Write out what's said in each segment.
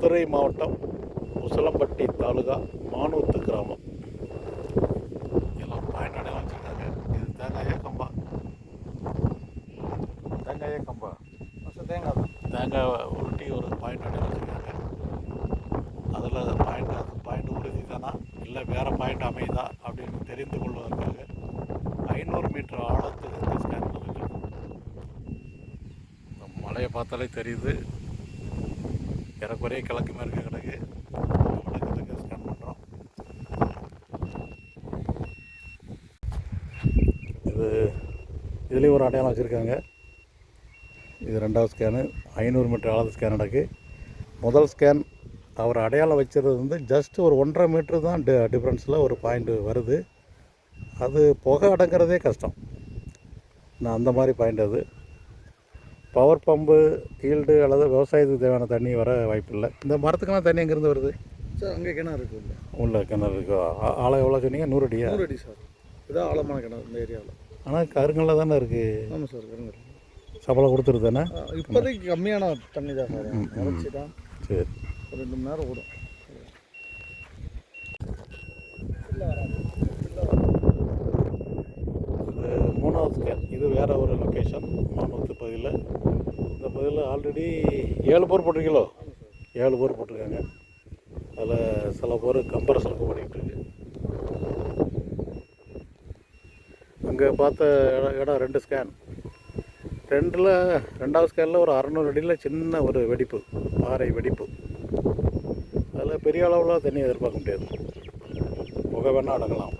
மதுரை மாவட்டம் உசிலம்பட்டி தாலுகா மானூத்து கிராமம். எல்லாம் பாயிண்ட் அடையாளம் வச்சுருக்காங்க. இது தேங்காயே கம்பா, தேங்காயே கம்பா, தேங்காய் தான். தேங்காய் உருட்டி ஒரு பாயிண்ட் அடையாளம் வச்சுருக்காங்க. அதில் அந்த பாயிண்ட் உறுதி தானா இல்லை வேறு பாயிண்ட் அமைதா அப்படின்னு தெரிந்து கொள்வதற்காக 500 மீட்டர் ஆழத்துக்கு இந்த ஸ்கேன் பண்ணிட்டு மலையை பார்த்தாலே தெரியுது. ஏறக்குறைய கிழக்கு மேற்கு கிடக்கு வடக்கு ஸ்கேன் பண்ணுறோம். இதுலேயும் ஒரு அடையாளம் வச்சுருக்காங்க. இது ரெண்டாவது ஸ்கேனு. 500 மீட்டர் ஆழத்து ஸ்கேன் நடக்கு. முதல் ஸ்கேன் அவர் அடையாளம் வச்சுருது வந்து ஜஸ்ட் ஒரு 1.5 மீட்ரு தான் டிஃப்ரென்ஸில் ஒரு பாயிண்ட் வருது. அது புகை அடங்கிறதே கஷ்டம். நான் அந்த மாதிரி பாயிண்ட் அது. பவர் பம்பு ஈல்டு அல்லது விவசாயத்துக்கு தேவையான தண்ணி வர வாய்ப்பு இல்லை. இந்த மரத்துக்கெல்லாம் தண்ணி எங்கேருந்து வருது சார்? அங்கே கிணறு இருக்குது. உள்ள கிணறு இருக்கோ? ஆழம் எவ்வளோ சொன்னீங்க? 100 அடியா? 100 அடி சார். இதான் ஆழமான கிணறு இந்த ஏரியாவில். ஆனால் கருங்கல்ல தானே இருக்குது. ஆமாம் சார், கருங்கல். சம்பளம் கொடுத்துருது தானே? இப்போதைக்கு கம்மியான தண்ணி தான் சார். வறட்சி தான். சரி, ஒரு 2 மணி நேரம் ஓடும். மூணாவது ஸ்கேன். இது வேறு ஒரு லொக்கேஷன் மானூத்து பகுதியில். இந்த பகுதியில் ஆல்ரெடி 7 போர் போட்டிருக்கீங்களோ? 7 போர் போட்டிருக்காங்க. அதில் சில போர் கம்ப்ரஸருக்கு பண்ணிகிட்டு இருக்கு. அங்கே பார்த்த இடம் 2 ஸ்கேன். ரெண்டாவது ஸ்கேனில் ஒரு 600 அடியில் சின்ன ஒரு வெடிப்பு, பாறை வெடிப்பு. அதில் பெரிய அளவில் தண்ணி எதிர்பார்க்க முடியாது. புகை வேணால் அடங்கலாம்.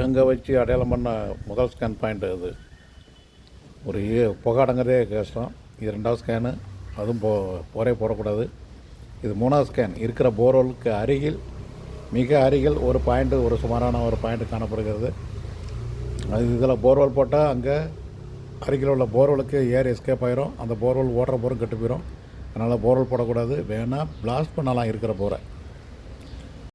அங்கே வச்சு அடையாளம் பண்ண முதல் ஸ்கேன் பாயிண்ட் அது. ஒரு புகை அடங்குறதே கஷ்டம். இது 2வது ஸ்கேனு. அதுவும் போரே போடக்கூடாது. இது 3வது ஸ்கேன். இருக்கிற போர்வெலுக்கு அருகில், மிக அருகில் ஒரு பாயிண்ட்டு, ஒரு சுமாரான ஒரு பாயிண்ட்டு காணப்படுகிறது. அது இதில் போர்வெல் போட்டால் அங்கே அருகில் உள்ள போர்வெலுக்கு ஏர் எஸ்கேப் ஆயிரும். அந்த போர்வெல் ஓடுற போரும் கெட்டு போயிடும். அதனால் போர்வெல் போடக்கூடாது. வேணால் பிளாஸ்ட் பண்ணலாம் இருக்கிற போரை.